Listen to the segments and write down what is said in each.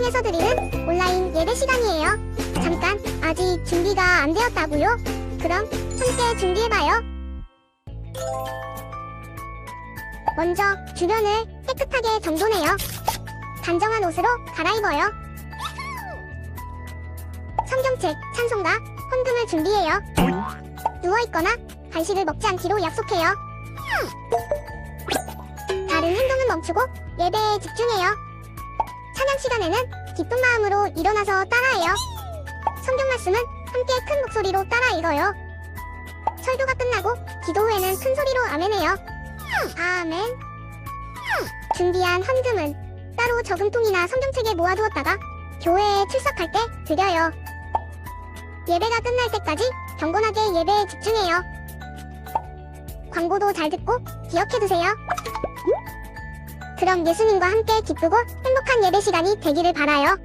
방송에서 드리는 온라인 예배 시간이에요. 잠깐, 아직 준비가 안 되었다고요? 그럼 함께 준비해봐요. 먼저 주변을 깨끗하게 정돈해요. 단정한 옷으로 갈아입어요. 성경책, 찬송가, 헌금을 준비해요. 누워있거나 간식을 먹지 않기로 약속해요. 다른 행동은 멈추고 예배에 집중해요. 찬양 시간에는 기쁜 마음으로 일어나서 따라해요. 성경 말씀은 함께 큰 목소리로 따라 읽어요. 설교가 끝나고 기도 후에는 큰 소리로 아멘해요. 아멘. 준비한 헌금은 따로 저금통이나 성경책에 모아두었다가 교회에 출석할 때 드려요. 예배가 끝날 때까지 경건하게 예배에 집중해요. 광고도 잘 듣고 기억해두세요. 그럼 예수님과 함께 기쁘고 행복한 예배 시간이 되기를 바라요.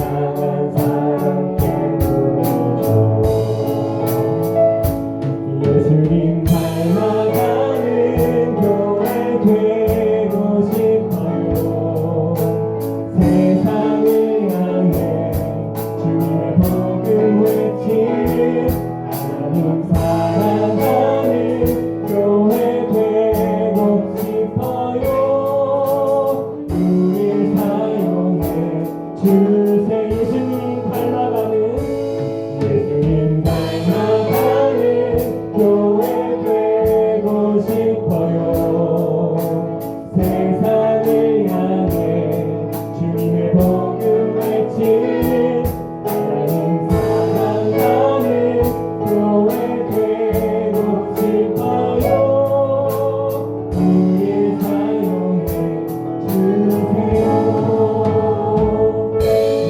강한 사랑께 보여줘. 예수님 닮아가는 교회 되고 싶어요. 세상을 향해 주님의 복음 외치는 하나님 사랑하는 교회 되고 싶어요. 우릴 사용해 주세요. 예수님 닮아가는 교회 되고 싶어요. 세상을 향해 주님의 복음 외치는 하나님 사랑하는 교회 되고 싶어요. 우릴 사용해 주세요.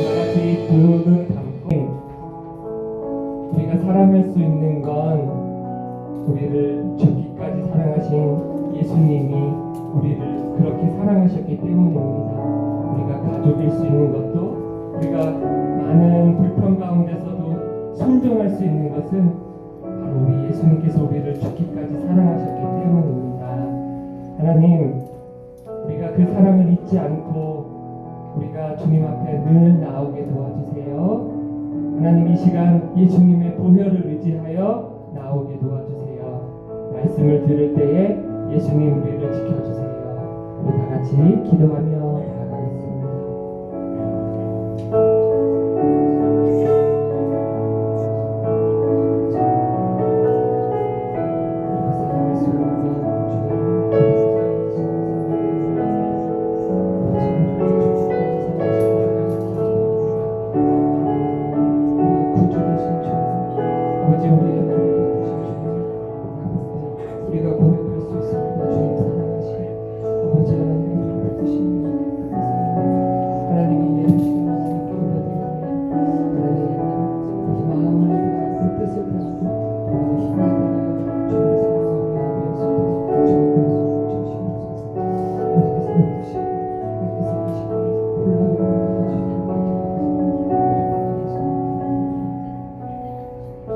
다같이 두 눈 감고 우리가 사랑할 수 있는 건 우리를 죽기까지 사랑하신 예수님이 우리를 그렇게 사랑하셨기 때문입니다. 우리가 가족일 수 있는 것도, 우리가 많은 불평 가운데서도 순종할 수 있는 것은 바로 우리 예수님께서 우리를 죽기까지 사랑하셨기 때문입니다. 하나님, 우리가 그 사랑을 잊지 않고 우리가 주님 앞에 늘 나오게 도와주세요. 하나님, 이 시간 예수님의 보혈을 의지하여 나오게 도와주세요. 말씀을 들을 때에 예수님 우리를 지켜주세요. 우리 다 같이 기도하며 나아가겠습니다. 우리가 고백할 수 있습니다. 주님 사랑하시 아버지 하나님 뜻이 하나님이 예수님을 기울여드리며 하나님 우리 마음을 그 뜻을 가지고 우리가 힘을 다하여 주님 사랑하며 위해서 주님께서 주시옵소서. 하나님께서 뜻이 하나님께서 뜻이 홀라요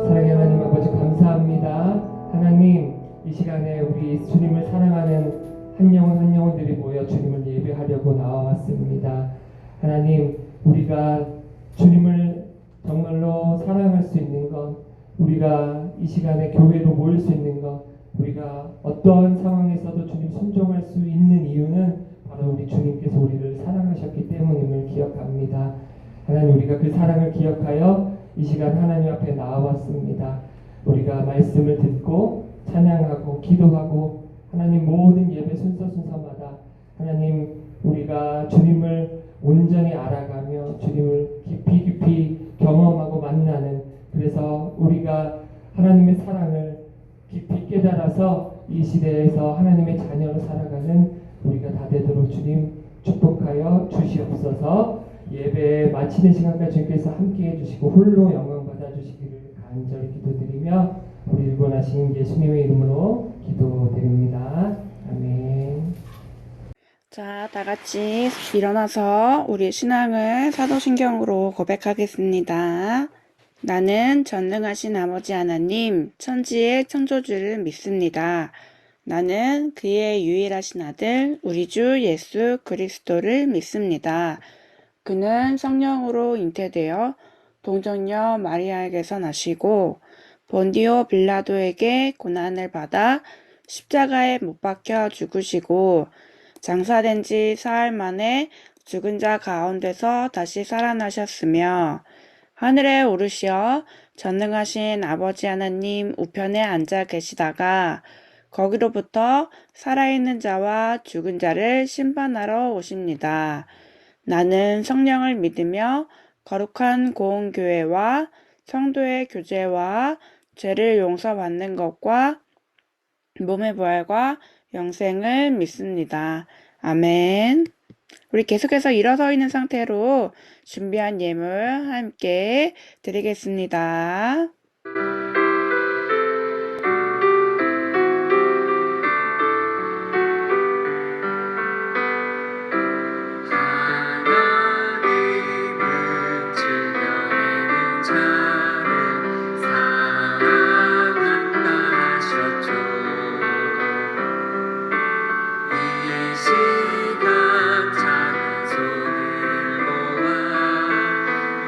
사랑의 하나님 아버지 감사합니다. 하나님, 이 시간에 우리 주님을 사랑하는 한 영혼 한 영혼들이 모여 주님을 예배하려고 나와왔습니다. 하나님, 우리가 주님을 정말로 사랑할 수 있는 것, 우리가 이 시간에 교회로 모일 수 있는 것, 우리가 어떠한 상황에서도 주님 순종할 수 있는 이유는 바로 우리 주님께서 우리를 사랑하셨기 때문임을 기억합니다. 하나님, 우리가 그 사랑을 기억하여 이 시간 하나님 앞에 나와왔습니다. 우리가 말씀을 듣고 찬양하고 기도하고 하나님 모든 예배 순서마다 하나님 우리가 주님을 온전히 알아가며 주님을 깊이 경험하고 만나는, 그래서 우리가 하나님의 사랑을 깊이 깨달아서 이 시대에서 하나님의 자녀로 살아가는 우리가 다 되도록 주님 축복하여 주시옵소서. 예배 마치는 시간까지 주님께서 함께해 주시고 홀로 영광 받아주시기를 간절히 기도드리며 우리 일본하신 예수님의 이름으로 기도드립니다. 아멘. 자, 다 같이 일어나서 우리 신앙을 사도신경으로 고백하겠습니다. 나는 전능하신 아버지 하나님, 천지의 창조주를 믿습니다. 나는 그의 유일하신 아들, 우리 주 예수 그리스도를 믿습니다. 그는 성령으로 잉태되어 동정녀 마리아에게서 나시고 본디오 빌라도에게 고난을 받아 십자가에 못 박혀 죽으시고 장사된 지 사흘 만에 죽은 자 가운데서 다시 살아나셨으며 하늘에 오르시어 전능하신 아버지 하나님 우편에 앉아 계시다가 거기로부터 살아있는 자와 죽은 자를 심판하러 오십니다. 나는 성령을 믿으며 거룩한 공교회와 성도의 교제와 죄를 용서받는 것과 몸의 부활과 영생을 믿습니다. 아멘. 우리 계속해서 일어서 있는 상태로 준비한 예물 함께 드리겠습니다. 하나님은 자를 사랑한다 하셨죠. 이 시간 작은 손을 모아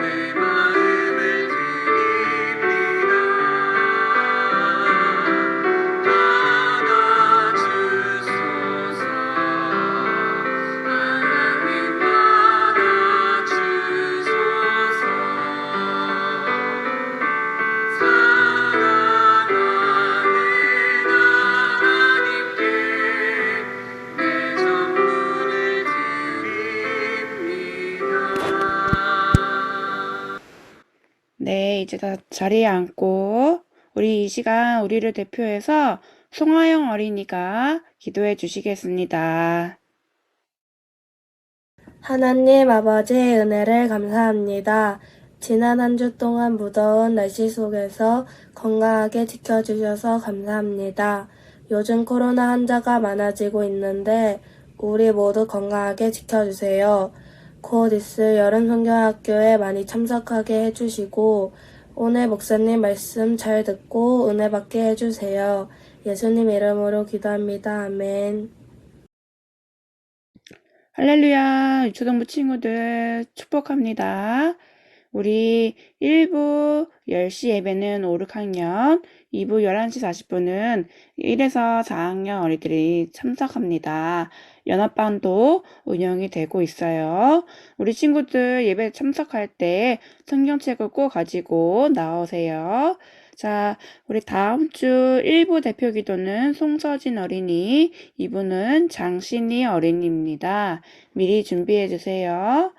내 마음을 드립니다. 받아주소서. 하나님 받아주소서. 사랑하는 하나님께 내 전부를 드립니다. 네, 이제 다 자리에 앉고 우리 이 시간 우리를 대표해서 송하영 어린이가 기도해 주시겠습니다. 하나님 아버지의 은혜를 감사합니다. 지난 한 주 동안 무더운 날씨 속에서 건강하게 지켜주셔서 감사합니다. 요즘 코로나 환자가 많아지고 있는데 우리 모두 건강하게 지켜주세요. 곧 있을 여름 성경학교에 많이 참석하게 해주시고 오늘 목사님 말씀 잘 듣고 은혜 받게 해주세요. 예수님 이름으로 기도합니다. 아멘. 할렐루야, 유초등부 친구들 축복합니다. 우리 1부 10시 예배는 5, 6학년, 2부 11시 40분은 1에서 4학년 어린이들이 참석합니다. 연합반도 운영이 되고 있어요. 우리 친구들 예배 참석할 때 성경책을 꼭 가지고 나오세요. 자, 우리 다음 주 1부 대표 기도는 송서진 어린이, 2부는 장신희 어린이입니다. 미리 준비해 주세요.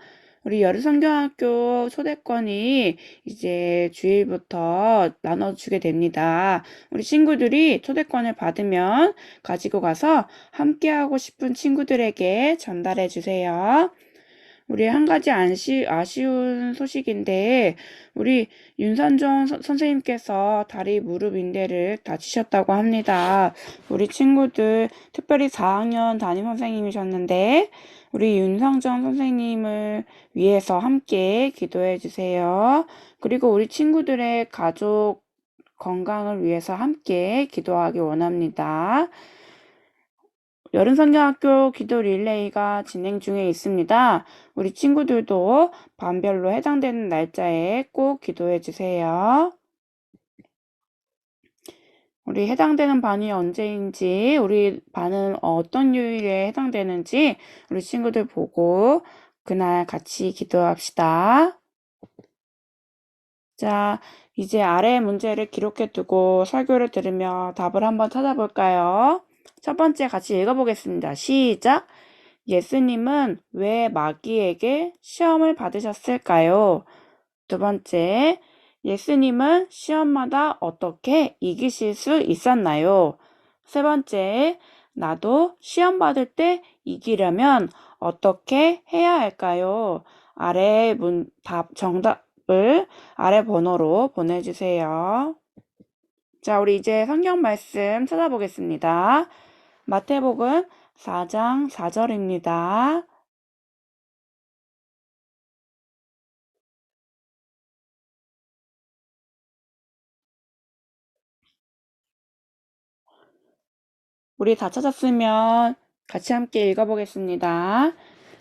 우리 여름성경학교 초대권이 이제 주일부터 나눠주게 됩니다. 우리 친구들이 초대권을 받으면 가지고 가서 함께하고 싶은 친구들에게 전달해 주세요. 우리 한 가지 아쉬운 소식인데 우리 윤선종 선생님께서 다리 무릎 인대를 다치셨다고 합니다. 우리 친구들 특별히 4학년 담임 선생님이셨는데 우리 윤성정 선생님을 위해서 함께 기도해 주세요. 그리고 우리 친구들의 가족 건강을 위해서 함께 기도하기 원합니다. 여름성경학교 기도 릴레이가 진행 중에 있습니다. 우리 친구들도 반별로 해당되는 날짜에 꼭 기도해 주세요. 우리 해당되는 반이 언제인지, 우리 반은 어떤 요일에 해당되는지 우리 친구들 보고 그날 같이 기도합시다. 자, 이제 아래 문제를 기록해 두고 설교를 들으며 답을 한번 찾아볼까요? 첫 번째 같이 읽어보겠습니다. 시작! 예수님은 왜 마귀에게 시험을 받으셨을까요? 두 번째, 예수님은 시험마다 어떻게 이기실 수 있었나요? 세 번째, 나도 시험 받을 때 이기려면 어떻게 해야 할까요? 아래 정답을 아래 번호로 보내주세요. 자, 우리 이제 성경 말씀 찾아보겠습니다. 마태복음 4장 4절입니다. 우리 다 찾았으면 같이 함께 읽어보겠습니다.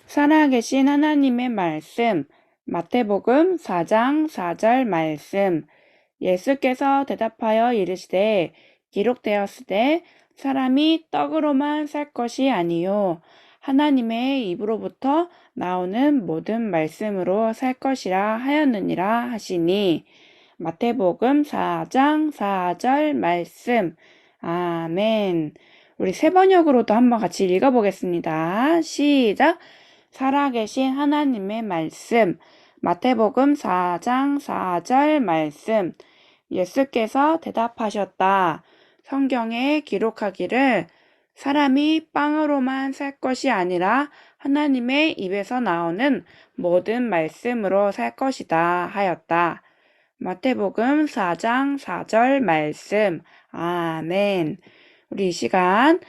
살아계신 하나님의 말씀, 마태복음 4장 4절 말씀. 예수께서 대답하여 이르시되 기록되었으되 사람이 떡으로만 살 것이 아니요 하나님의 입으로부터 나오는 모든 말씀으로 살 것이라 하였느니라 하시니. 마태복음 4장 4절 말씀. 아멘. 우리 세 번역으로도 한번 같이 읽어보겠습니다. 시작. 살아계신 하나님의 말씀. 마태복음 4장 4절 말씀. 예수께서 대답하셨다. 성경에 기록하기를 사람이 빵으로만 살 것이 아니라 하나님의 입에서 나오는 모든 말씀으로 살 것이다 하였다. 마태복음 4장 4절 말씀. 아멘. 우리 이 시간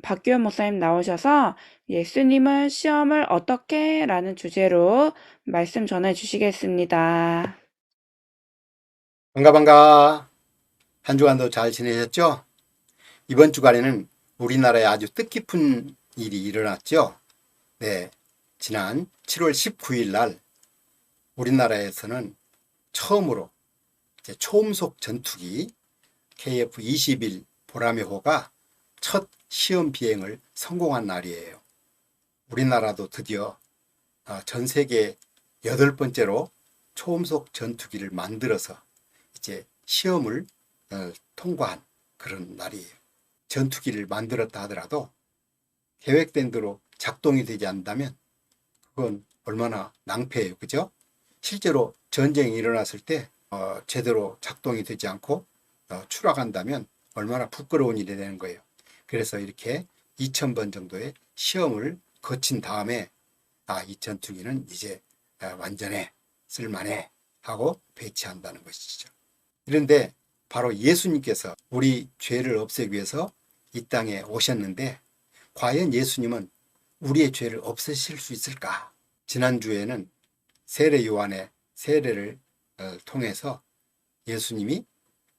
박규현 목사님 나오셔서 예수님은 시험을 어떻게? 라는 주제로 말씀 전해 주시겠습니다. 반가. 한 주간도 잘 지내셨죠? 이번 주간에는 우리나라에 아주 뜻깊은 일이 일어났죠? 네. 지난 7월 19일 날 우리나라에서는 처음으로 이제 초음속 전투기 KF-21 보라매호가 첫 시험 비행을 성공한 날이에요. 우리나라도 드디어 전 세계 8번째로 초음속 전투기를 만들어서 이제 시험을 통과한 그런 날이에요. 전투기를 만들었다 하더라도 계획된 대로 작동이 되지 않는다면 그건 얼마나 낭패예요. 그죠? 실제로 전쟁이 일어났을 때 제대로 작동이 되지 않고 추락한다면 얼마나 부끄러운 일이 되는 거예요. 그래서 이렇게 2000번 정도의 시험을 거친 다음에 이 전투기는 이제 완전해, 쓸만해 하고 배치한다는 것이죠. 그런데 바로 예수님께서 우리 죄를 없애기 위해서 이 땅에 오셨는데 과연 예수님은 우리의 죄를 없애실 수 있을까? 지난주에는 세례 요한의 세례를 통해서 예수님이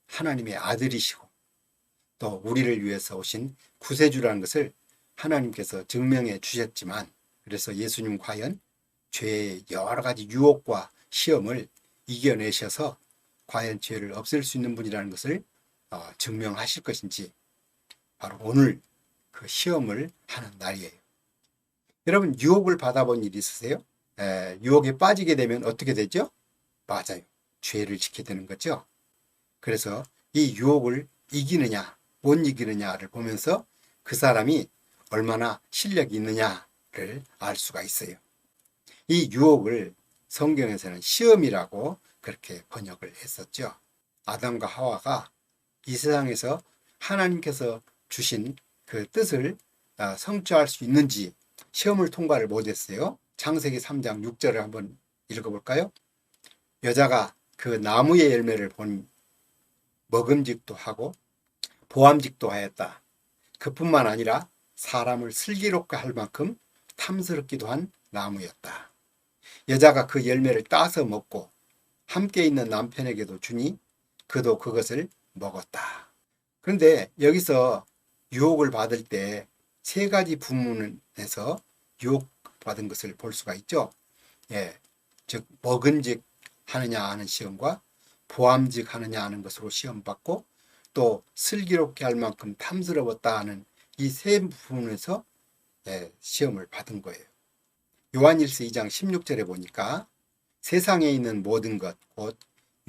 하나님의 아들이시고 또 우리를 위해서 오신 구세주라는 것을 하나님께서 증명해 주셨지만, 그래서 예수님 과연 죄의 여러 가지 유혹과 시험을 이겨내셔서 과연 죄를 없앨 수 있는 분이라는 것을 증명하실 것인지 바로 오늘 그 시험을 하는 날이에요. 여러분, 유혹을 받아본 일 있으세요? 유혹에 빠지게 되면 어떻게 되죠? 맞아요. 죄를 짓게 되는 거죠. 그래서 이 유혹을 이기느냐 못 이기느냐를 보면서 그 사람이 얼마나 실력이 있느냐를 알 수가 있어요. 이 유혹을 성경에서는 시험이라고 그렇게 번역을 했었죠. 아담과 하와가 이 세상에서 하나님께서 주신 그 뜻을 성취할 수 있는지 시험을 통과를 못했어요. 창세기 3장 6절을 한번 읽어볼까요? 여자가 그 나무의 열매를 본 먹음직도 하고 보암직도 하였다. 그뿐만 아니라 사람을 슬기롭게 할 만큼 탐스럽기도 한 나무였다. 여자가 그 열매를 따서 먹고 함께 있는 남편에게도 주니 그도 그것을 먹었다. 그런데 여기서 유혹을 받을 때 세 가지 부문에서 유혹받은 것을 볼 수가 있죠. 즉 먹은직 하느냐 하는 시험과 보암직 하느냐 하는 것으로 시험받고 또 슬기롭게 할 만큼 탐스러웠다 하는 이 세 부분에서 시험을 받은 거예요. 요한일서 2장 16절에 보니까 세상에 있는 모든 것, 곧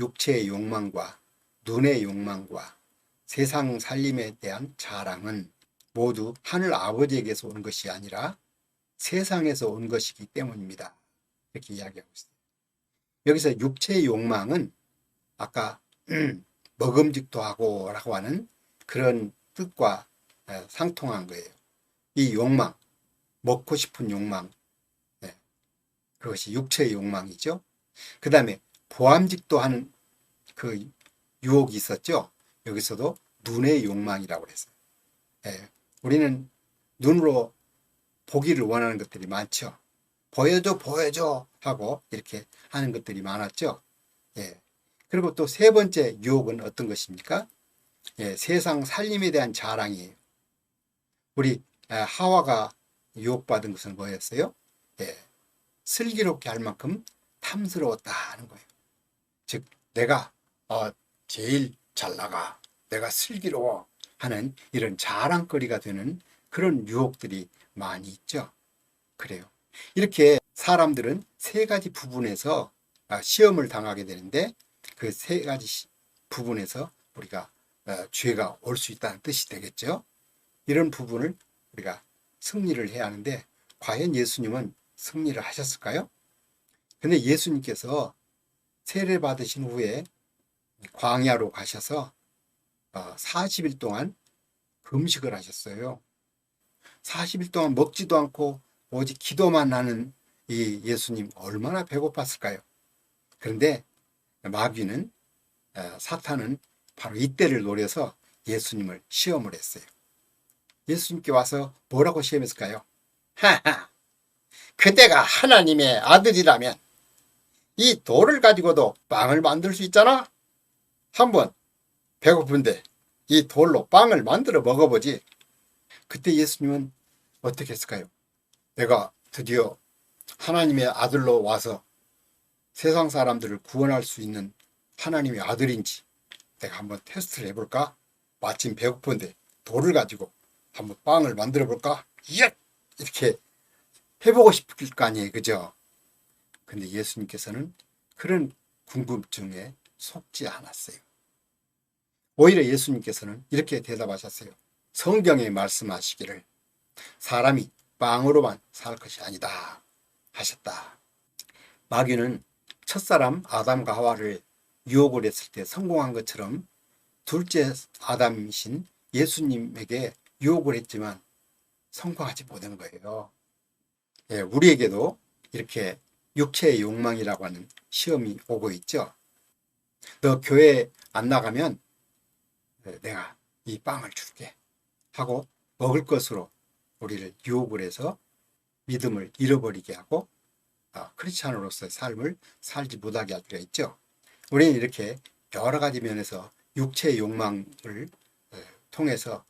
육체의 욕망과 눈의 욕망과 세상 살림에 대한 자랑은 모두 하늘 아버지에게서 온 것이 아니라 세상에서 온 것이기 때문입니다. 이렇게 이야기하고 있어요. 여기서 육체의 욕망은 아까 먹음직도 하고 라고 하는 그런 뜻과 상통한 거예요. 이 욕망, 먹고 싶은 욕망, 그것이 육체의 욕망이죠. 그 다음에 보암직도 하는 그 유혹이 있었죠. 여기서도 눈의 욕망이라고 그랬어요. 우리는 눈으로 보기를 원하는 것들이 많죠. 보여줘 보여줘 하고 이렇게 하는 것들이 많았죠. 그리고 또 세 번째 유혹은 어떤 것입니까? 세상 살림에 대한 자랑이에요. 우리 하와가 유혹받은 것은 뭐였어요? 슬기롭게 할 만큼 탐스러웠다 하는 거예요. 즉 내가 제일 잘 나가, 내가 슬기로워 하는 이런 자랑거리가 되는 그런 유혹들이 많이 있죠. 그래요. 이렇게 사람들은 세 가지 부분에서 시험을 당하게 되는데 그 세 가지 부분에서 우리가 죄가 올 수 있다는 뜻이 되겠죠. 이런 부분을 우리가 승리를 해야 하는데 과연 예수님은 승리를 하셨을까요? 근데 예수님께서 세례 받으신 후에 광야로 가셔서 40일 동안 금식을 하셨어요. 40일 동안 먹지도 않고 오직 기도만 하는 이 예수님 얼마나 배고팠을까요? 그런데 마귀는 사탄은 바로 이때를 노려서 예수님을 시험을 했어요. 예수님께 와서 뭐라고 시험했을까요? 하하, 그대가 하나님의 아들이라면 이 돌을 가지고도 빵을 만들 수 있잖아? 한번 배고픈데 이 돌로 빵을 만들어 먹어보지. 그때 예수님은 어떻게 했을까요? 내가 드디어 하나님의 아들로 와서 세상 사람들을 구원할 수 있는 하나님의 아들인지 내가 한번 테스트를 해볼까? 마침 배고픈데 돌을 가지고 한번 빵을 만들어 볼까? 예! 이렇게 해보고 싶을 거 아니에요, 그죠? 근데 예수님께서는 그런 궁금증에 속지 않았어요. 오히려 예수님께서는 이렇게 대답하셨어요. 성경에 말씀하시기를 사람이 빵으로만 살 것이 아니다 하셨다. 마귀는 첫사람 아담과 하와를 유혹을 했을 때 성공한 것처럼 둘째 아담이신 예수님에게 유혹을 했지만 성공하지 못한 거예요. 예, 우리에게도 이렇게 육체의 욕망이라고 하는 시험이 오고 있죠. 너 교회 안 나가면 내가 이 빵을 줄게 하고 먹을 것으로 우리를 유혹을 해서 믿음을 잃어버리게 하고 크리스찬으로서의 삶을 살지 못하게 할 때가 있죠. 우리는 이렇게 여러 가지 면에서 육체의 욕망을 통해서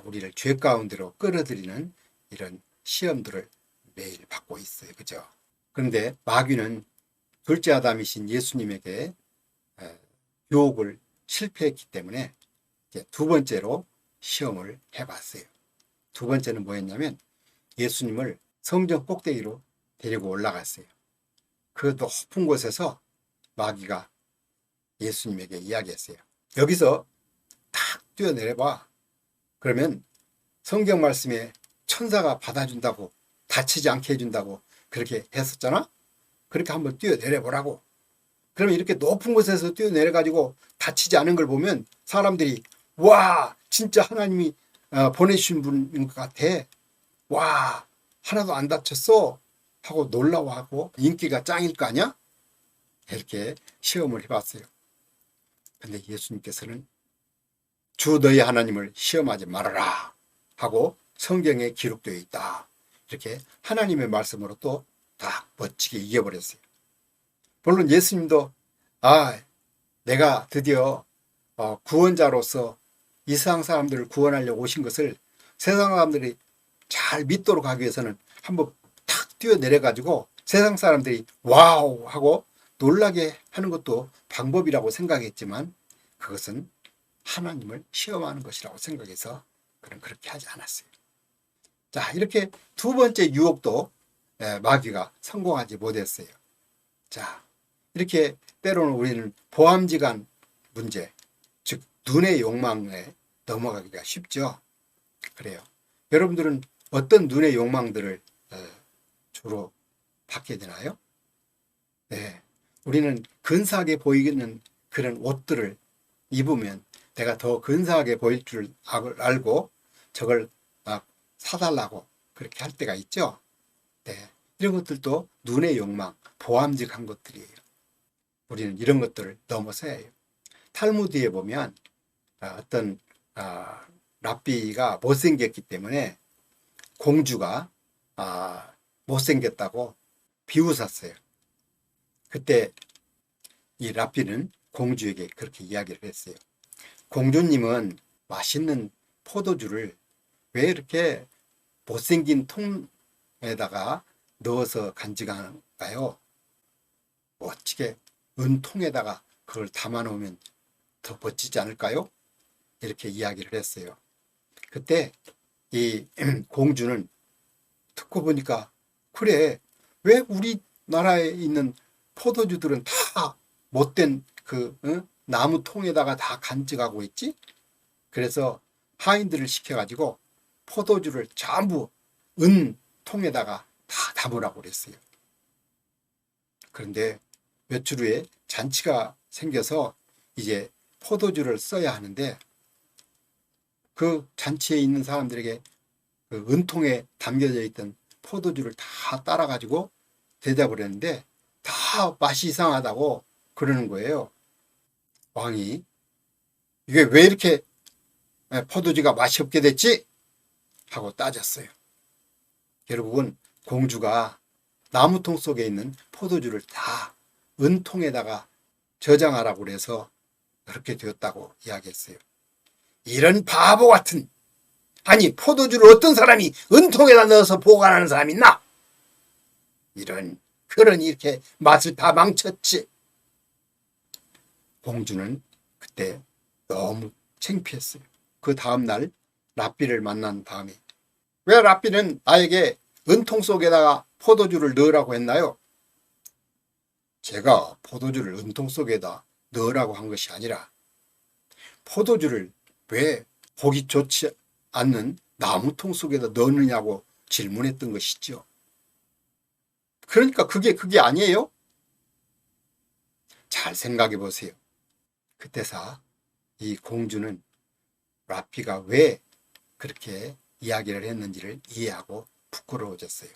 우리를 죄 가운데로 끌어들이는 이런 시험들을 매일 받고 있어요. 그죠? 그런데 마귀는 둘째 아담이신 예수님에게 유혹을 실패했기 때문에 이제 두 번째로 시험을 해봤어요. 두 번째는 뭐였냐면 예수님을 성전 꼭대기로 데리고 올라갔어요. 그 높은 곳에서 마귀가 예수님에게 이야기했어요. 여기서 탁 뛰어내려봐. 그러면 성경 말씀에 천사가 받아준다고 다치지 않게 해준다고 그렇게 했었잖아. 그렇게 한번 뛰어내려보라고. 그러면 이렇게 높은 곳에서 뛰어내려가지고 다치지 않은 걸 보면 사람들이 와 진짜 하나님이 보내주신 분인 것 같아. 와 하나도 안 다쳤어 하고 놀라워하고 인기가 짱일 거 아니야? 이렇게 시험을 해봤어요. 근데 예수님께서는 주 너희 하나님을 시험하지 말아라 하고 성경에 기록되어 있다. 이렇게 하나님의 말씀으로 또 딱 멋지게 이겨버렸어요. 물론 예수님도 내가 드디어 구원자로서 이 세상 사람들을 구원하려고 오신 것을 세상 사람들이 잘 믿도록 하기 위해서는 한번 탁 뛰어내려가지고 세상 사람들이 와우 하고 놀라게 하는 것도 방법이라고 생각했지만 그것은 하나님을 시험하는 것이라고 생각해서 그렇게 하지 않았어요. 자, 이렇게 두 번째 유혹도 마귀가 성공하지 못했어요. 자, 이렇게 때로는 우리는 보암지간 문제, 즉 눈의 욕망에 넘어가기가 쉽죠. 그래요. 여러분들은 어떤 눈의 욕망들을 주로 받게 되나요? 네, 우리는 근사하게 보이는 그런 옷들을 입으면 내가 더 근사하게 보일 줄 알고 저걸 막 사달라고 그렇게 할 때가 있죠. 네, 이런 것들도 눈의 욕망, 보암직한 것들이에요. 우리는 이런 것들을 넘어서야 해요. 탈무드에 보면 어떤 랍비가 못생겼기 때문에 공주가 못생겼다고 비웃었어요. 그때 이 랍비는 공주에게 그렇게 이야기를 했어요. 공주님은 맛있는 포도주를 왜 이렇게 못생긴 통에다가 넣어서 간직하는가요? 멋지게 은통에다가 그걸 담아놓으면 더 멋지지 않을까요? 이렇게 이야기를 했어요. 그때 이 공주는 듣고 보니까 그래, 왜 우리나라에 있는 포도주들은 다 못된 나무 통에다가 다 간직하고 있지? 그래서 하인들을 시켜가지고 포도주를 전부 은 통에다가 다 담으라고 그랬어요. 그런데 며칠 후에 잔치가 생겨서 이제 포도주를 써야 하는데 그 잔치에 있는 사람들에게 그 은통에 담겨져 있던 포도주를 다 따라가지고 대접을 했는데 다 맛이 이상하다고 그러는 거예요. 왕이 이게 왜 이렇게 포도주가 맛이 없게 됐지? 하고 따졌어요. 결국은 공주가 나무통 속에 있는 포도주를 다 은통에다가 저장하라고 그래서 그렇게 되었다고 이야기했어요. 이런 바보 같은, 아니 포도주를 어떤 사람이 은통에다 넣어서 보관하는 사람이 있나? 그러니 이렇게 맛을 다 망쳤지. 공주는 그때 너무 창피했어요. 그 다음날 랍비를 만난 다음에, 왜 랍비는 나에게 은통 속에다가 포도주를 넣으라고 했나요? 제가 포도주를 은통 속에다 넣으라고 한 것이 아니라 포도주를 왜 보기 좋지 않는 나무통 속에다 넣느냐고 질문했던 것이죠. 그러니까 그게 아니에요? 잘 생각해 보세요. 그때서 이 공주는 랍비가 왜 그렇게 이야기를 했는지를 이해하고 부끄러워졌어요.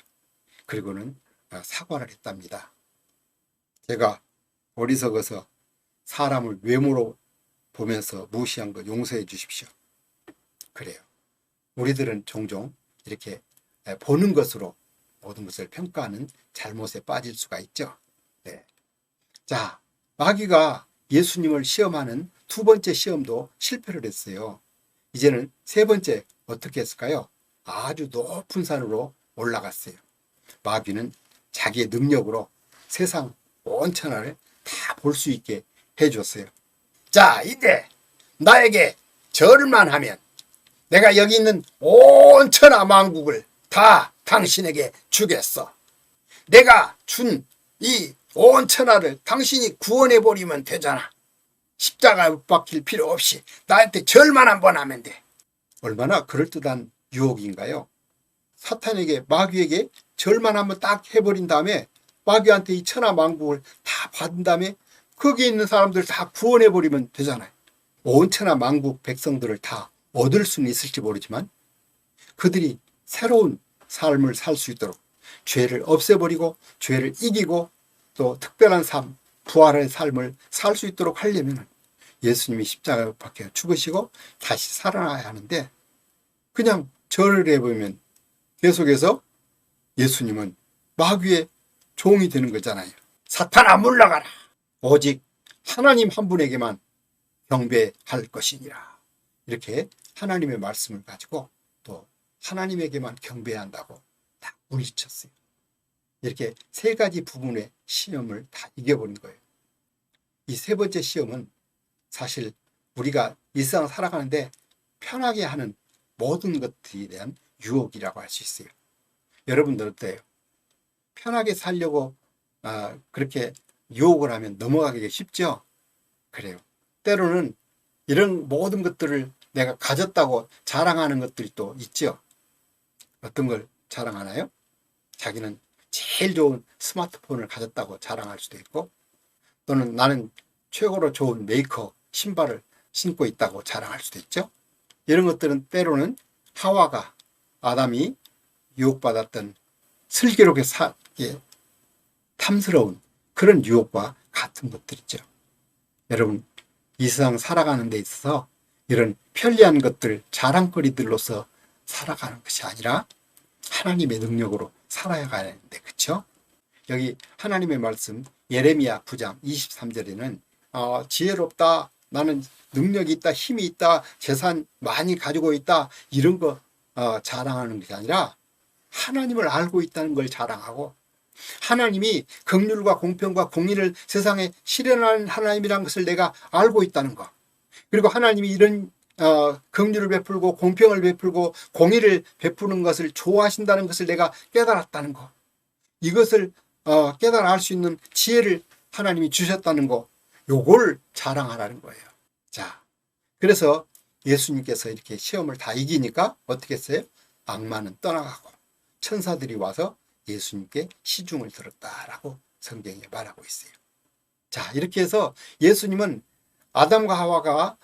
그리고는 사과를 했답니다. 제가 어리석어서 사람을 외모로 보면서 무시한 거 용서해 주십시오. 그래요. 우리들은 종종 이렇게 보는 것으로 모든 것을 평가하는 잘못에 빠질 수가 있죠. 네. 자, 마귀가 예수님을 시험하는 두 번째 시험도 실패를 했어요. 이제는 세 번째 어떻게 했을까요? 아주 높은 산으로 올라갔어요. 마귀는 자기의 능력으로 세상 온 천하를 다 볼 수 있게 해줬어요. 자, 이제 나에게 절만 하면 내가 여기 있는 온 천하 만국을 다 당신에게 주겠어. 내가 준 이 온 천하를 당신이 구원해 버리면 되잖아. 십자가에 못 박힐 필요 없이 나한테 절만 한번 하면 돼. 얼마나 그럴듯한 유혹인가요? 사탄에게, 마귀에게 절만 한번 딱 해버린 다음에 마귀한테 이 천하 만국을 다 받은 다음에 거기에 있는 사람들 다 구원해 버리면 되잖아요. 온 천하 만국 백성들을 다 얻을 수는 있을지 모르지만 그들이 새로운 삶을 살 수 있도록 죄를 없애버리고 죄를 이기고 또 특별한 삶, 부활의 삶을 살 수 있도록 하려면 예수님이 십자가에 박혀 죽으시고 다시 살아나야 하는데 그냥 절을 해보면 계속해서 예수님은 마귀의 종이 되는 거잖아요. 사탄아 물러가라. 오직 하나님 한 분에게만 경배할 것이니라. 이렇게 하나님의 말씀을 가지고 또 하나님에게만 경배해야 한다고 다 물리쳤어요. 이렇게 세 가지 부분의 시험을 다 이겨버린 거예요. 이 세 번째 시험은 사실 우리가 일상을 살아가는데 편하게 하는 모든 것들에 대한 유혹이라고 할 수 있어요. 여러분들 어때요? 편하게 살려고 그렇게 유혹을 하면 넘어가기가 쉽죠? 그래요. 때로는 이런 모든 것들을 내가 가졌다고 자랑하는 것들이 또 있죠. 어떤 걸 자랑하나요? 자기는 제일 좋은 스마트폰을 가졌다고 자랑할 수도 있고, 또는 나는 최고로 좋은 메이커 신발을 신고 있다고 자랑할 수도 있죠. 이런 것들은 때로는 하와가, 아담이 유혹받았던 슬기롭게 탐스러운 그런 유혹과 같은 것들이죠. 여러분, 이 세상 살아가는 데 있어서 이런 편리한 것들, 자랑거리들로서 살아가는 것이 아니라 하나님의 능력으로 살아야 하는데, 그렇죠? 여기 하나님의 말씀 예레미야 9장 23절에는 지혜롭다, 나는 능력이 있다, 힘이 있다, 재산 많이 가지고 있다, 이런 거 자랑하는 것이 아니라 하나님을 알고 있다는 걸 자랑하고, 하나님이 긍휼과 공평과 공의를 세상에 실현하는 하나님이라는 것을 내가 알고 있다는 것, 그리고 하나님이 이런 긍휼을 베풀고 공평을 베풀고 공의를 베푸는 것을 좋아하신다는 것을 내가 깨달았다는 것, 이것을 깨달아 알 수 있는 지혜를 하나님이 주셨다는 것, 요걸 자랑하라는 거예요. 자, 그래서 예수님께서 이렇게 시험을 다 이기니까 어떻게 했어요? 악마는 떠나가고 천사들이 와서 예수님께 시중을 들었다라고 성경에 말하고 있어요. 자, 이렇게 해서 예수님은 아담과 하와가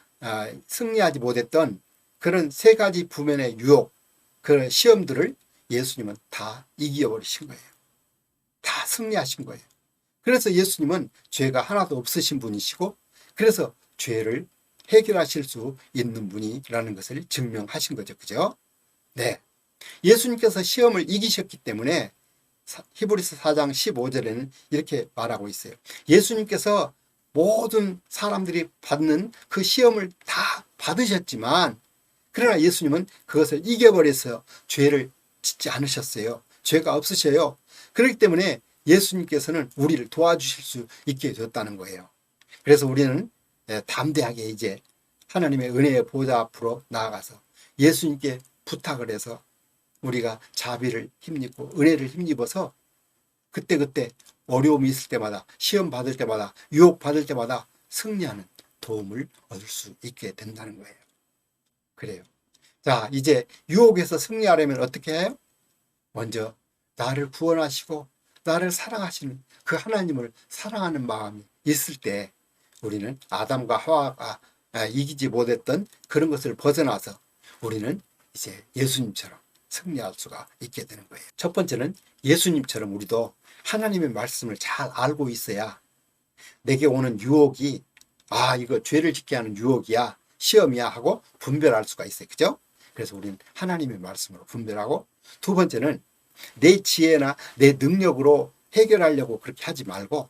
승리하지 못했던 그런 세 가지 부면의 유혹, 그런 시험들을 예수님은 다 이겨버리신 거예요. 다 승리하신 거예요. 그래서 예수님은 죄가 하나도 없으신 분이시고, 그래서 죄를 해결하실 수 있는 분이라는 것을 증명하신 거죠. 그죠? 네. 예수님께서 시험을 이기셨기 때문에 히브리서 4장 15절에는 이렇게 말하고 있어요. 예수님께서 모든 사람들이 받는 그 시험을 다 받으셨지만 그러나 예수님은 그것을 이겨버려서 죄를 짓지 않으셨어요. 죄가 없으셔요. 그렇기 때문에 예수님께서는 우리를 도와주실 수 있게 되었다는 거예요. 그래서 우리는 담대하게 이제 하나님의 은혜의 보좌 앞으로 나아가서 예수님께 부탁을 해서 우리가 자비를 힘입고 은혜를 힘입어서 그때그때 어려움이 있을 때마다 시험 받을 때마다 유혹 받을 때마다 승리하는 도움을 얻을 수 있게 된다는 거예요. 그래요. 자, 이제 유혹에서 승리하려면 어떻게 해요? 먼저 나를 구원하시고 나를 사랑하시는 그 하나님을 사랑하는 마음이 있을 때 우리는 아담과 하와가 이기지 못했던 그런 것을 벗어나서 우리는 이제 예수님처럼 승리할 수가 있게 되는 거예요. 첫 번째는 예수님처럼 우리도 하나님의 말씀을 잘 알고 있어야 내게 오는 유혹이 이거 죄를 짓게 하는 유혹이야, 시험이야 하고 분별할 수가 있어요. 그죠? 그래서 우리는 하나님의 말씀으로 분별하고, 두 번째는 내 지혜나 내 능력으로 해결하려고 그렇게 하지 말고,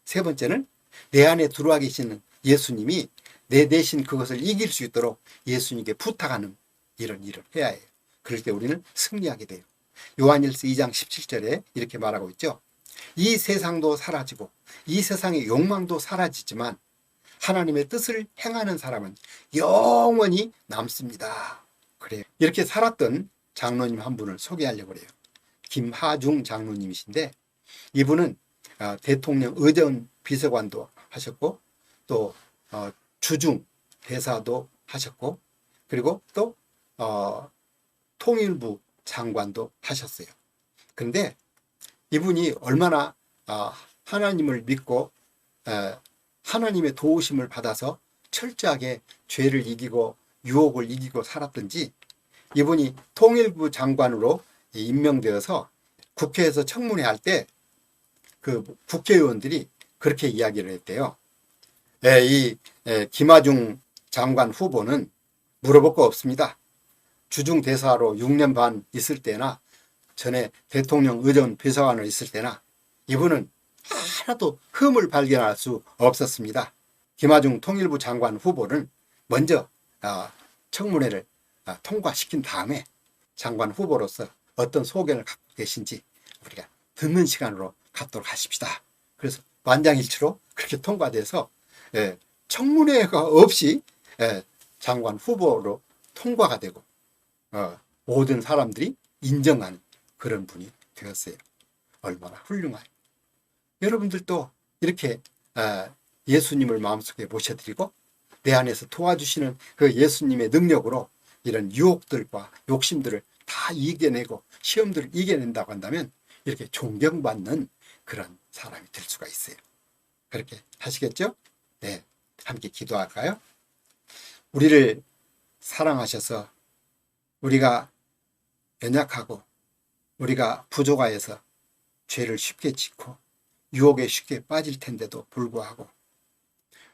세 번째는 내 안에 들어와 계시는 예수님이 내 대신 그것을 이길 수 있도록 예수님께 부탁하는 이런 일을 해야 해요. 그럴 때 우리는 승리하게 돼요. 요한일서 2장 17절에 이렇게 말하고 있죠. 이 세상도 사라지고 이 세상의 욕망도 사라지지만 하나님의 뜻을 행하는 사람은 영원히 남습니다. 그래요. 이렇게 살았던 장로님 한 분을 소개하려고 해요. 김하중 장로님이신데 이분은 대통령 의전 비서관도 하셨고 또 주중 대사도 하셨고 그리고 또 통일부 장관도 하셨어요. 그런데 이분이 얼마나 하나님을 믿고 하나님의 도우심을 받아서 철저하게 죄를 이기고 유혹을 이기고 살았던지 이분이 통일부 장관으로 임명되어서 국회에서 청문회 할 때 그 국회의원들이 그렇게 이야기를 했대요. 이 김하중 장관 후보는 물어볼 거 없습니다. 주중 대사로 6년 반 있을 때나 전에 대통령 의전 비서관으로 있을 때나 이분은 하나도 흠을 발견할 수 없었습니다. 김하중 통일부 장관 후보는 먼저 청문회를 통과시킨 다음에 장관 후보로서 어떤 소견을 갖고 계신지 우리가 듣는 시간으로 갖도록 하십시다. 그래서 만장일치로 그렇게 통과돼서 청문회가 없이 장관 후보로 통과가 되고 모든 사람들이 인정하는 그런 분이 되었어요. 얼마나 훌륭한. 여러분들도 이렇게 예수님을 마음속에 모셔드리고 내 안에서 도와주시는 그 예수님의 능력으로 이런 유혹들과 욕심들을 다 이겨내고 시험들을 이겨낸다고 한다면 이렇게 존경받는 그런 사람이 될 수가 있어요. 그렇게 하시겠죠? 네, 함께 기도할까요? 우리를 사랑하셔서 우리가 연약하고 우리가 부족하여서 죄를 쉽게 짓고 유혹에 쉽게 빠질 텐데도 불구하고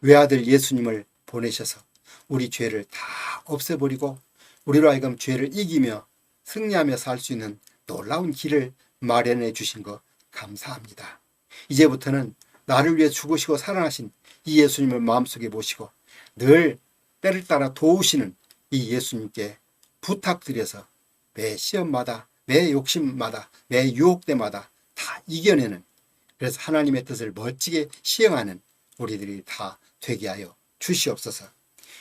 외아들 예수님을 보내셔서 우리 죄를 다 없애버리고 우리로 하여금 죄를 이기며 승리하며 살 수 있는 놀라운 길을 마련해 주신 거 감사합니다. 이제부터는 나를 위해 죽으시고 살아나신 이 예수님을 마음속에 모시고 늘 때를 따라 도우시는 이 예수님께 부탁드려서 매 시험마다 매 욕심마다 매 유혹 때마다 다 이겨내는, 그래서 하나님의 뜻을 멋지게 시행하는 우리들이 다 되게 하여 주시옵소서.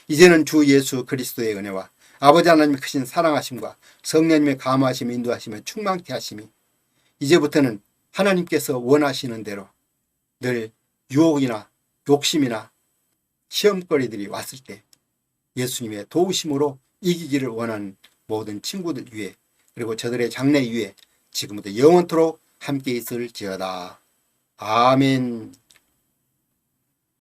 이제는 주 예수 그리스도의 은혜와 아버지 하나님의 크신 사랑하심과 성령님의 감화하심이 인도하심에 충만케 하심이 이제부터는 하나님께서 원하시는 대로 늘 유혹이나 욕심이나 시험거리들이 왔을 때 예수님의 도우심으로 이기기를 원하는 모든 친구들 위해 그리고 저들의 장래 위에 지금부터 영원토록 함께 있을지어다. 아멘.